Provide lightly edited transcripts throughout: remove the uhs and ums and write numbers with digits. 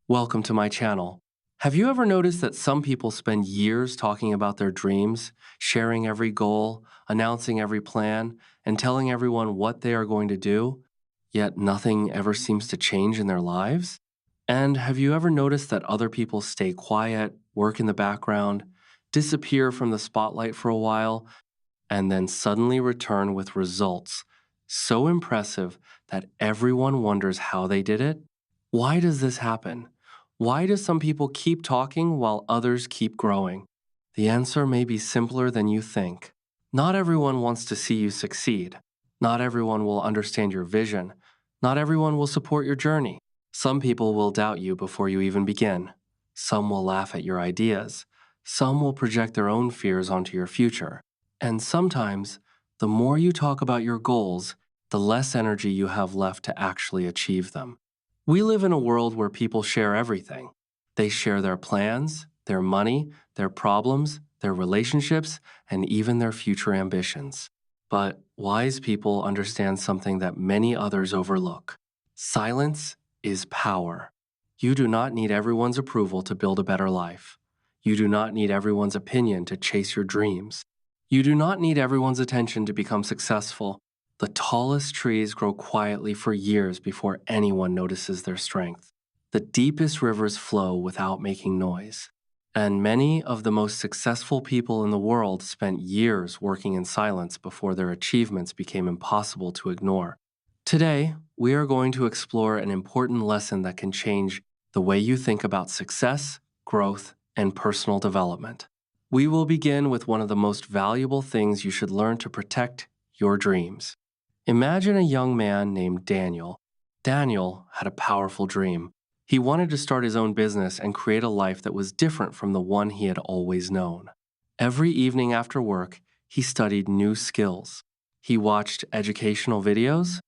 Welcome to my channel. Have you ever noticed that some people spend years talking about their dreams, sharing every goal, announcing every plan, and telling everyone what they are going to do, yet nothing ever seems to change in their lives? And have you ever noticed that other people stay quiet, work in the background, disappear from the spotlight for a while, and then suddenly return with results so impressive that everyone wonders how they did it? Why does this happen? Why do some people keep talking while others keep growing? The answer may be simpler than you think. Not everyone wants to see you succeed. Not everyone will understand your vision. Not everyone will support your journey. Some people will doubt you before you even begin. Some will laugh at your ideas. Some will project their own fears onto your future. And sometimes, the more you talk about your goals, the less energy you have left to actually achieve them. We live in a world where people share everything. They share their plans, their money, their problems, their relationships, and even their future ambitions. But wise people understand something that many others overlook. Silence is power. You do not need everyone's approval to build a better life. You do not need everyone's opinion to chase your dreams. You do not need everyone's attention to become successful. The tallest trees grow quietly for years before anyone notices their strength. The deepest rivers flow without making noise. And many of the most successful people in the world spent years working in silence before their achievements became impossible to ignore. Today, we are going to explore an important lesson that can change the way you think about success, growth, and personal development. We will begin with one of the most valuable things you should learn to protect your dreams. Imagine a young man named Daniel. Daniel had a powerful dream. He wanted to start his own business and create a life that was different from the one he had always known. Every evening after work, he studied new skills. He watched educational videos,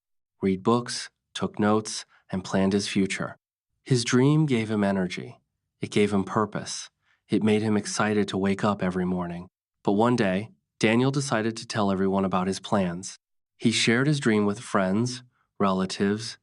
read books, took notes, and planned his future. His dream gave him energy. It gave him purpose. It made him excited to wake up every morning. But one day, Daniel decided to tell everyone about his plans. He shared his dream with friends, relatives,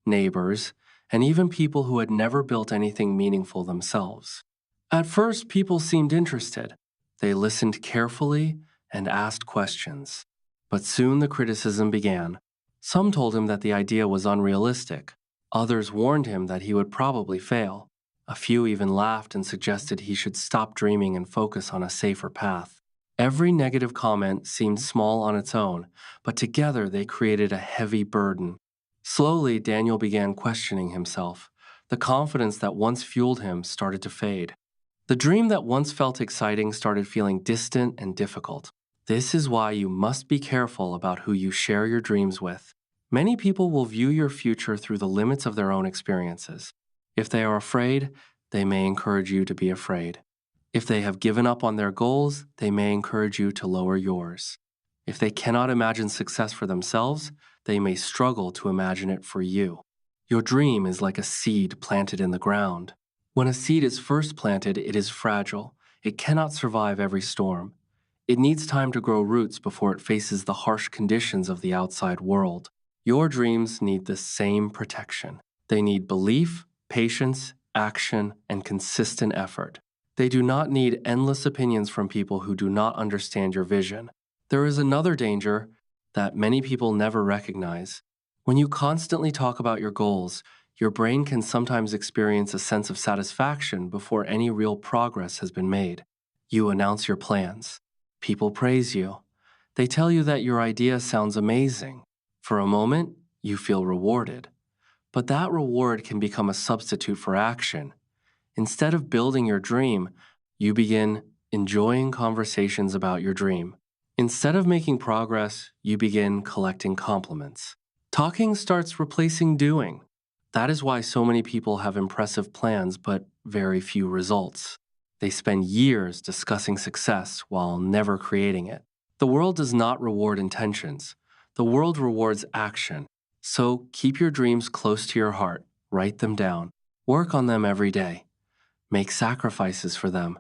neighbors, and even people who had never built anything meaningful themselves. At first, people seemed interested. They listened carefully and asked questions. But soon the criticism began. Some told him that the idea was unrealistic. Others warned him that he would probably fail. A few even laughed and suggested he should stop dreaming and focus on a safer path. Every negative comment seemed small on its own, but together they created a heavy burden. Slowly, Daniel began questioning himself. The confidence that once fueled him started to fade. The dream that once felt exciting started feeling distant and difficult. This is why you must be careful about who you share your dreams with. Many people will view your future through the limits of their own experiences. If they are afraid, they may encourage you to be afraid. If they have given up on their goals, they may encourage you to lower yours. If they cannot imagine success for themselves, they may struggle to imagine it for you. Your dream is like a seed planted in the ground. When a seed is first planted, it is fragile. It cannot survive every storm. It needs time to grow roots before it faces the harsh conditions of the outside world. Your dreams need the same protection. They need belief, patience, action, and consistent effort. They do not need endless opinions from people who do not understand your vision. There is another danger that many people never recognize. When you constantly talk about your goals, your brain can sometimes experience a sense of satisfaction before any real progress has been made. You announce your plans. People praise you. They tell you that your idea sounds amazing. For a moment, you feel rewarded. But that reward can become a substitute for action. Instead of building your dream, you begin enjoying conversations about your dream. Instead of making progress, you begin collecting compliments. Talking starts replacing doing. That is why so many people have impressive plans but very few results. They spend years discussing success while never creating it. The world does not reward intentions. The world rewards action. So keep your dreams close to your heart. Write them down. Work on them every day. Make sacrifices for them.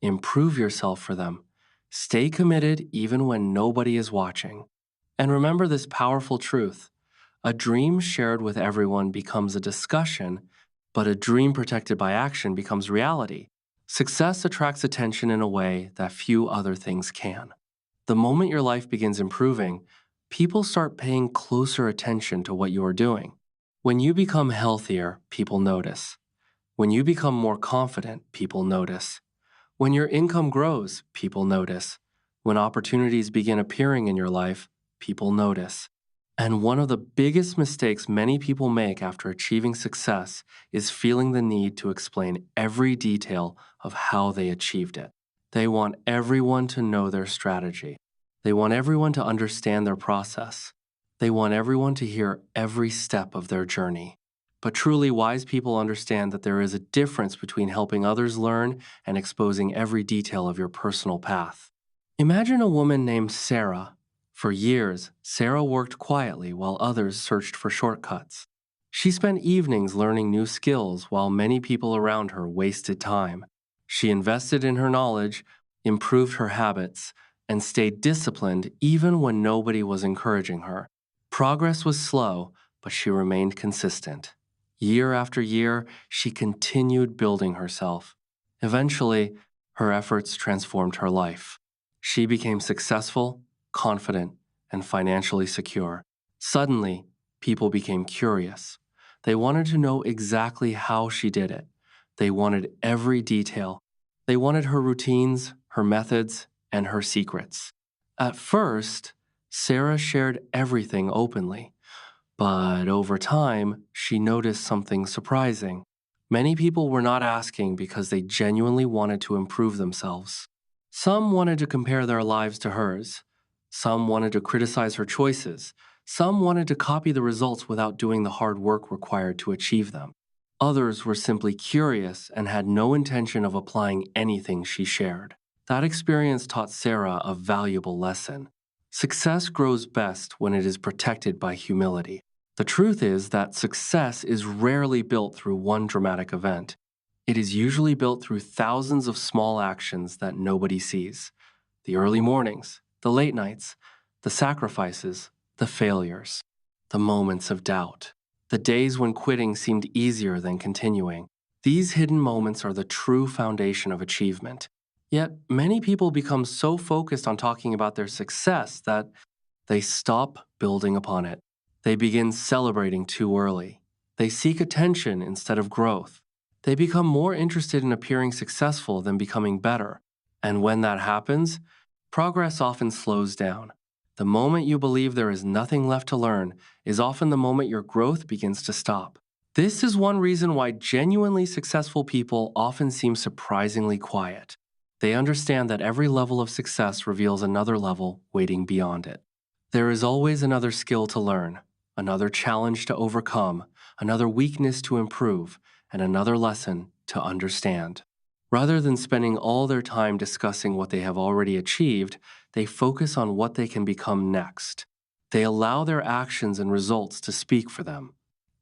Improve yourself for them. Stay committed even when nobody is watching. And remember this powerful truth. A dream shared with everyone becomes a discussion, But a dream protected by action becomes reality. Success attracts attention in a way that few other things can. The moment your life begins improving, people start paying closer attention to what you are doing. When you become healthier, people notice. When you become more confident, people notice. When your income grows, people notice. When opportunities begin appearing in your life, people notice. And one of the biggest mistakes many people make after achieving success is feeling the need to explain every detail of how they achieved it. They want everyone to know their strategy. They want everyone to understand their process. They want everyone to hear every step of their journey. But truly wise people understand that there is a difference between helping others learn and exposing every detail of your personal path. Imagine a woman named Sarah. For years, Sarah worked quietly while others searched for shortcuts. She spent evenings learning new skills while many people around her wasted time. She invested in her knowledge, improved her habits, and stayed disciplined even when nobody was encouraging her. Progress was slow, but she remained consistent. Year after year, she continued building herself. Eventually, her efforts transformed her life. She became successful, confident, and financially secure. Suddenly, people became curious. They wanted to know exactly how she did it. They wanted every detail. They wanted her routines, her methods, and her secrets. At first, Sarah shared everything openly. But over time, she noticed something surprising. Many people were not asking because they genuinely wanted to improve themselves. Some wanted to compare their lives to hers. Some wanted to criticize her choices. Some wanted to copy the results without doing the hard work required to achieve them. Others were simply curious and had no intention of applying anything she shared. That experience taught Sarah a valuable lesson. Success grows best when it is protected by humility. The truth is that success is rarely built through one dramatic event. It is usually built through thousands of small actions that nobody sees. The early mornings, the late nights, the sacrifices, the failures, the moments of doubt, the days when quitting seemed easier than continuing. These hidden moments are the true foundation of achievement. Yet, many people become so focused on talking about their success that they stop building upon it. They begin celebrating too early. They seek attention instead of growth. They become more interested in appearing successful than becoming better. And when that happens, progress often slows down. The moment you believe there is nothing left to learn is often the moment your growth begins to stop. This is one reason why genuinely successful people often seem surprisingly quiet. They understand that every level of success reveals another level waiting beyond it. There is always another skill to learn, another challenge to overcome, another weakness to improve, and another lesson to understand. Rather than spending all their time discussing what they have already achieved, they focus on what they can become next. They allow their actions and results to speak for them.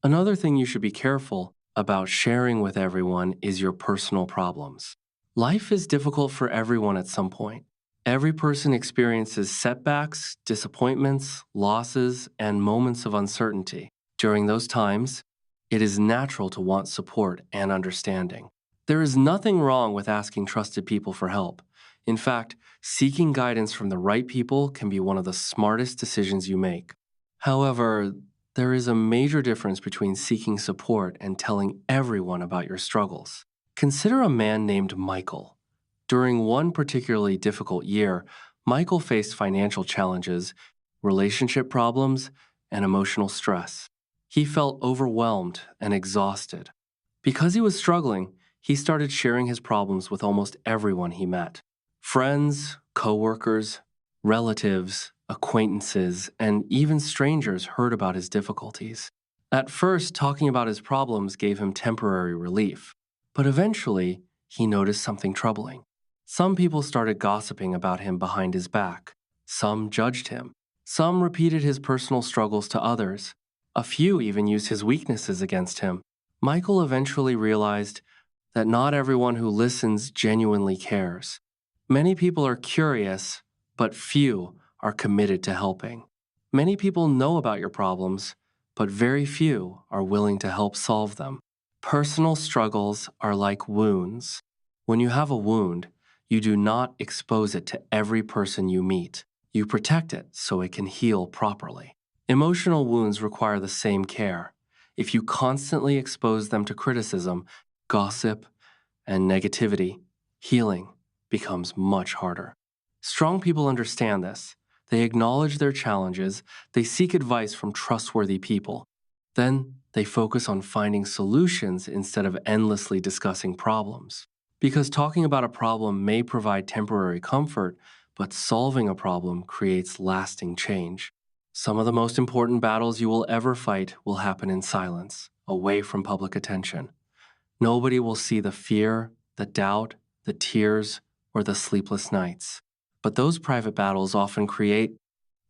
Another thing you should be careful about sharing with everyone is your personal problems. Life is difficult for everyone at some point. Every person experiences setbacks, disappointments, losses, and moments of uncertainty. During those times, it is natural to want support and understanding. There is nothing wrong with asking trusted people for help. In fact, seeking guidance from the right people can be one of the smartest decisions you make. However, there is a major difference between seeking support and telling everyone about your struggles. Consider a man named Michael. During one particularly difficult year, Michael faced financial challenges, relationship problems, and emotional stress. He felt overwhelmed and exhausted. Because he was struggling, he started sharing his problems with almost everyone he met. Friends, coworkers, relatives, acquaintances, and even strangers heard about his difficulties. At first, talking about his problems gave him temporary relief, but eventually, he noticed something troubling. Some people started gossiping about him behind his back. Some judged him. Some repeated his personal struggles to others. A few even used his weaknesses against him. Michael eventually realized that not everyone who listens genuinely cares. Many people are curious, but few are committed to helping. Many people know about your problems, but very few are willing to help solve them. Personal struggles are like wounds. When you have a wound, you do not expose it to every person you meet. You protect it so it can heal properly. Emotional wounds require the same care. If you constantly expose them to criticism, gossip, and negativity, healing becomes much harder. Strong people understand this. They acknowledge their challenges, they seek advice from trustworthy people. Then they focus on finding solutions instead of endlessly discussing problems. Because talking about a problem may provide temporary comfort, but solving a problem creates lasting change. Some of the most important battles you will ever fight will happen in silence, away from public attention. Nobody will see the fear, the doubt, the tears, or the sleepless nights. But those private battles often create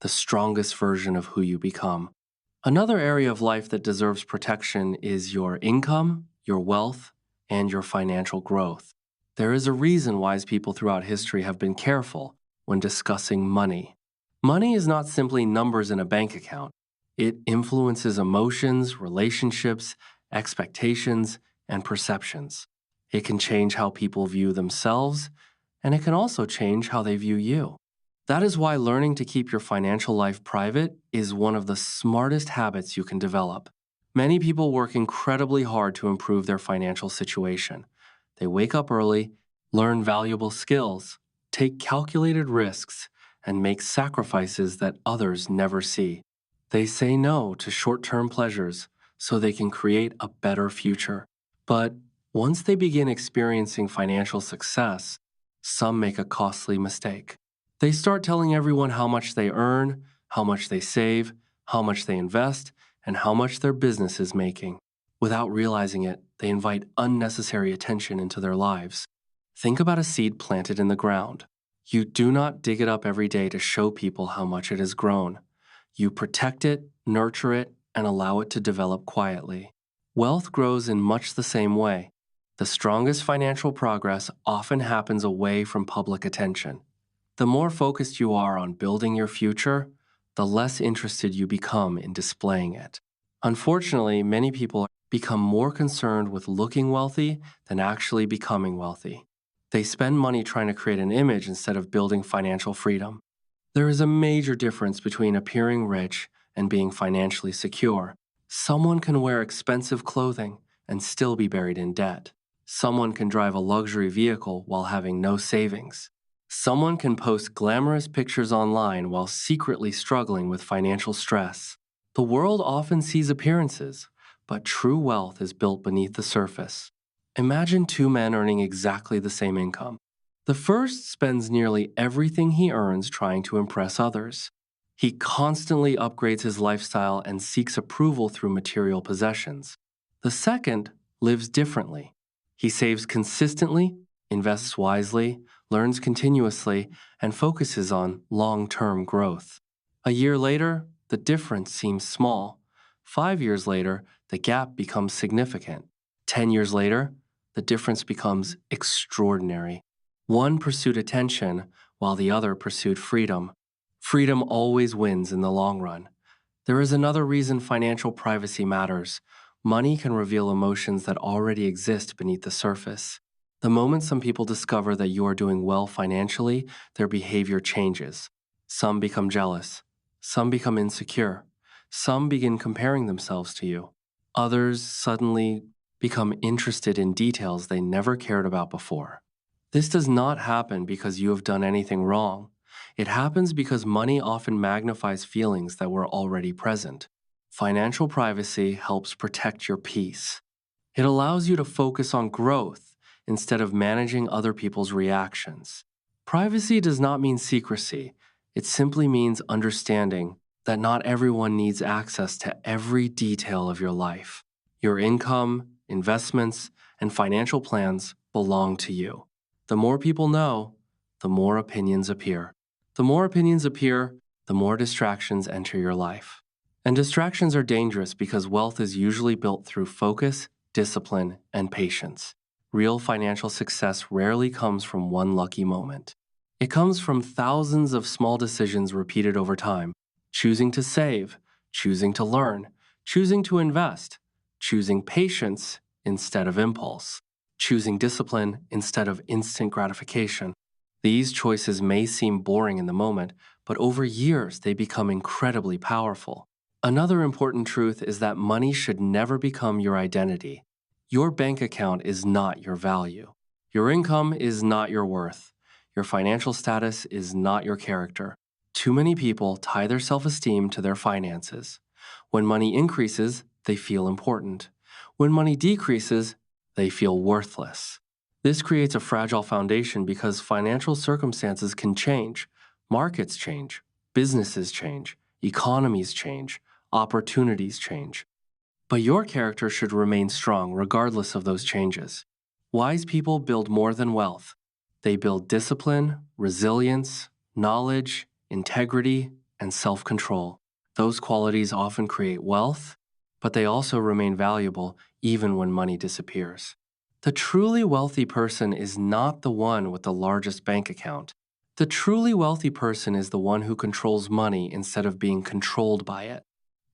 the strongest version of who you become. Another area of life that deserves protection is your income, your wealth, and your financial growth. There is a reason wise people throughout history have been careful when discussing money. Money is not simply numbers in a bank account. It influences emotions, relationships, expectations, and perceptions. It can change how people view themselves, and it can also change how they view you. That is why learning to keep your financial life private is one of the smartest habits you can develop. Many people work incredibly hard to improve their financial situation. They wake up early, learn valuable skills, take calculated risks, and make sacrifices that others never see. They say no to short term pleasures so they can create a better future. But once they begin experiencing financial success, some make a costly mistake. They start telling everyone how much they earn, how much they save, how much they invest, and how much their business is making. Without realizing it, they invite unnecessary attention into their lives. Think about a seed planted in the ground. You do not dig it up every day to show people how much it has grown. You protect it, nurture it, and allow it to develop quietly. Wealth grows in much the same way. The strongest financial progress often happens away from public attention. The more focused you are on building your future, the less interested you become in displaying it. Unfortunately, many people become more concerned with looking wealthy than actually becoming wealthy. They spend money trying to create an image instead of building financial freedom. There is a major difference between appearing rich and being financially secure. Someone can wear expensive clothing and still be buried in debt. Someone can drive a luxury vehicle while having no savings. Someone can post glamorous pictures online while secretly struggling with financial stress. The world often sees appearances, but true wealth is built beneath the surface. Imagine two men earning exactly the same income. The first spends nearly everything he earns trying to impress others. He constantly upgrades his lifestyle and seeks approval through material possessions. The second lives differently. He saves consistently, invests wisely, learns continuously, and focuses on long term growth. A year later, the difference seems small. 5 years later, the gap becomes significant. 10 years later, the difference becomes extraordinary. One pursued attention while the other pursued freedom. Freedom always wins in the long run. There is another reason financial privacy matters. Money can reveal emotions that already exist beneath the surface. The moment some people discover that you are doing well financially, their behavior changes. Some become jealous. Some become insecure. Some begin comparing themselves to you. Others suddenly become interested in details they never cared about before. This does not happen because you have done anything wrong. It happens because money often magnifies feelings that were already present. Financial privacy helps protect your peace. It allows you to focus on growth instead of managing other people's reactions. Privacy does not mean secrecy. It simply means understanding that not everyone needs access to every detail of your life. Your income, investments, and financial plans belong to you. The more people know, the more opinions appear. The more opinions appear, the more distractions enter your life. And distractions are dangerous because wealth is usually built through focus, discipline, and patience. Real financial success rarely comes from one lucky moment. It comes from thousands of small decisions repeated over time, choosing to save, choosing to learn, choosing to invest, choosing patience, instead of impulse, choosing discipline instead of instant gratification. These choices may seem boring in the moment, but over years they become incredibly powerful. Another important truth is that money should never become your identity. Your bank account is not your value. Your income is not your worth. Your financial status is not your character. Too many people tie their self esteem to their finances. When money increases, they feel important. When money decreases, they feel worthless. This creates a fragile foundation because financial circumstances can change, markets change, businesses change, economies change, opportunities change. But your character should remain strong regardless of those changes. Wise people build more than wealth. They build discipline, resilience, knowledge, integrity, and self control. Those qualities often create wealth, but they also remain valuable even when money disappears. The truly wealthy person is not the one with the largest bank account. The truly wealthy person is the one who controls money instead of being controlled by it.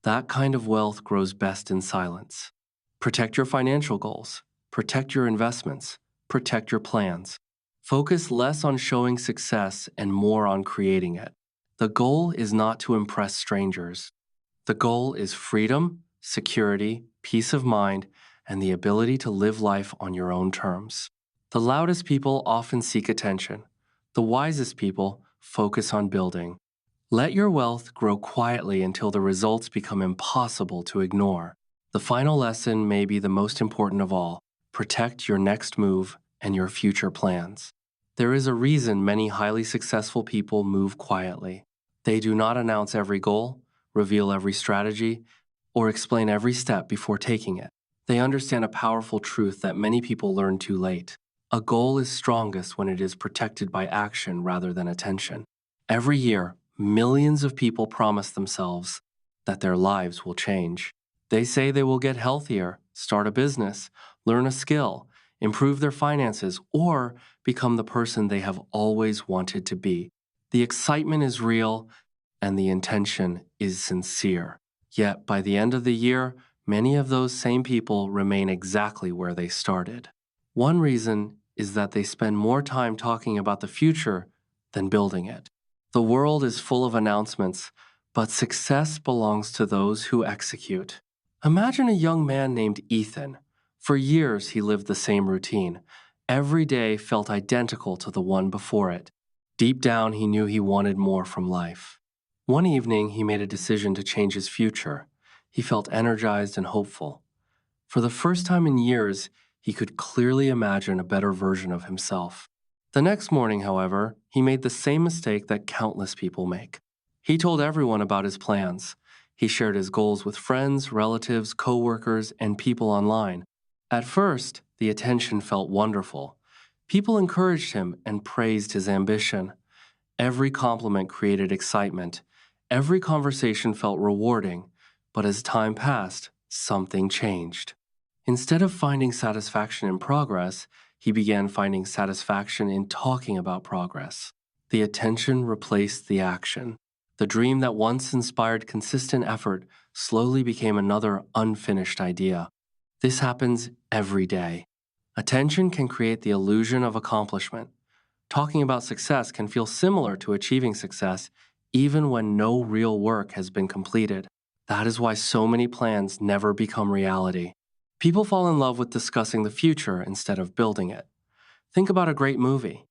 That kind of wealth grows best in silence. Protect your financial goals. Protect your investments. Protect your plans. Focus less on showing success and more on creating it. The goal is not to impress strangers. The goal is freedom, security, peace of mind, and the ability to live life on your own terms. The loudest people often seek attention. The wisest people focus on building. Let your wealth grow quietly until the results become impossible to ignore. The final lesson may be the most important of all. Protect your next move and your future plans. There is a reason many highly successful people move quietly. They do not announce every goal, reveal every strategy, or explain every step before taking it. They understand a powerful truth that many people learn too late. A goal is strongest when it is protected by action rather than attention. Every year, millions of people promise themselves that their lives will change. They say they will get healthier, start a business, learn a skill, improve their finances, or become the person they have always wanted to be. The excitement is real and the intention is sincere. Yet, by the end of the year, many of those same people remain exactly where they started. One reason is that they spend more time talking about the future than building it. The world is full of announcements, but success belongs to those who execute. Imagine a young man named Ethan. For years, he lived the same routine. Every day felt identical to the one before it. Deep down, he knew he wanted more from life. One evening, he made a decision to change his future. He felt energized and hopeful. For the first time in years, he could clearly imagine a better version of himself. The next morning, however, he made the same mistake that countless people make. He told everyone about his plans. He shared his goals with friends, relatives, coworkers, and people online. At first, the attention felt wonderful. People encouraged him and praised his ambition. Every compliment created excitement. Every conversation felt rewarding. But as time passed, something changed. Instead of finding satisfaction in progress, he began finding satisfaction in talking about progress. The attention replaced the action. The dream that once inspired consistent effort slowly became another unfinished idea. This happens every day. Attention can create the illusion of accomplishment. Talking about success can feel similar to achieving success even when no real work has been completed. That is why so many plans never become reality. People fall in love with discussing the future instead of building it. Think about a great movie.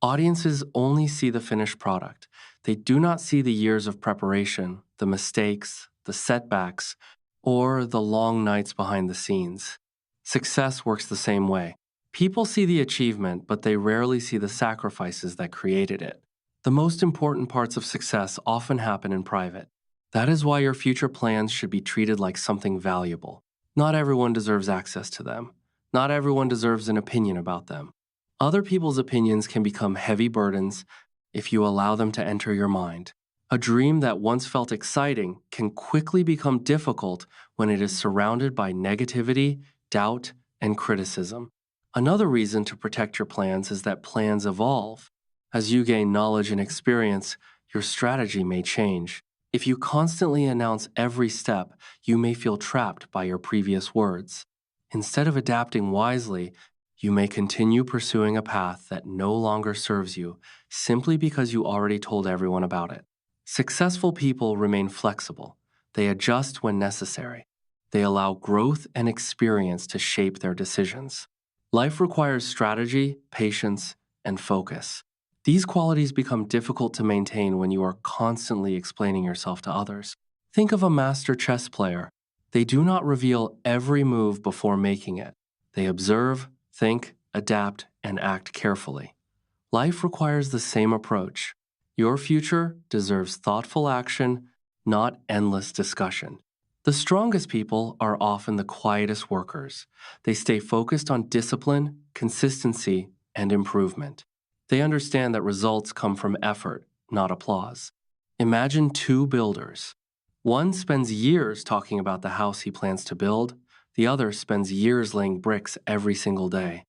Audiences only see the finished product. They do not see the years of preparation, the mistakes, the setbacks, or the long nights behind the scenes. Success works the same way. People see the achievement, but they rarely see the sacrifices that created it. The most important parts of success often happen in private. That is why your future plans should be treated like something valuable. Not everyone deserves access to them. Not everyone deserves an opinion about them. Other people's opinions can become heavy burdens if you allow them to enter your mind. A dream that once felt exciting can quickly become difficult when it is surrounded by negativity, doubt, and criticism. Another reason to protect your plans is that plans evolve. As you gain knowledge and experience, your strategy may change. If you constantly announce every step, you may feel trapped by your previous words. Instead of adapting wisely, you may continue pursuing a path that no longer serves you simply because you already told everyone about it. Successful people remain flexible. They adjust when necessary. They allow growth and experience to shape their decisions. Life requires strategy, patience, and focus. These qualities become difficult to maintain when you are constantly explaining yourself to others. Think of a master chess player. They do not reveal every move before making it. They observe, think, adapt, and act carefully. Life requires the same approach. Your future deserves thoughtful action, not endless discussion. The strongest people are often the quietest workers. They stay focused on discipline, consistency, and improvement. They understand that results come from effort, not applause. Imagine two builders. One spends years talking about the house he plans to build, the other spends years laying bricks every single day.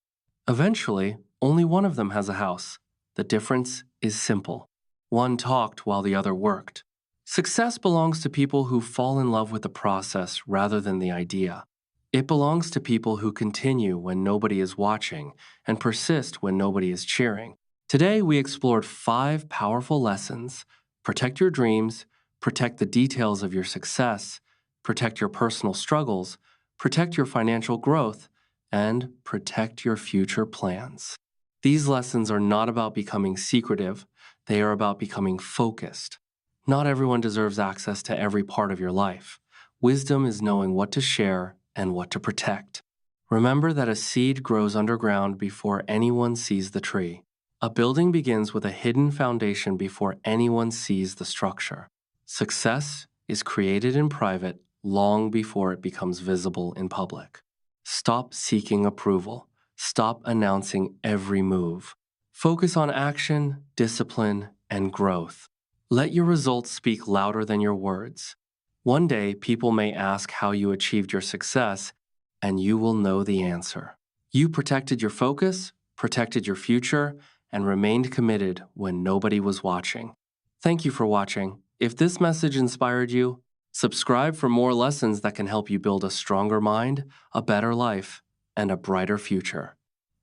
Eventually, only one of them has a house. The difference is simple. One talked while the other worked. Success belongs to people who fall in love with the process rather than the idea. It belongs to people who continue when nobody is watching and persist when nobody is cheering. Today, we explored 5 powerful lessons: protect your dreams, protect the details of your success, protect your personal struggles, protect your financial growth, and protect your future plans. These lessons are not about becoming secretive, they are about becoming focused. Not everyone deserves access to every part of your life. Wisdom is knowing what to share and what to protect. Remember that a seed grows underground before anyone sees the tree. A building begins with a hidden foundation before anyone sees the structure. Success is created in private long before it becomes visible in public. Stop seeking approval. Stop announcing every move. Focus on action, discipline, and growth. Let your results speak louder than your words. One day, people may ask how you achieved your success, and you will know the answer. You protected your focus, protected your future, and remained committed when nobody was watching. Thank you for watching. If this message inspired you, subscribe for more lessons that can help you build a stronger mind, a better life, and a brighter future.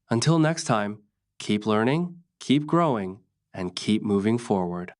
Until next time, keep learning, keep growing, and keep moving forward.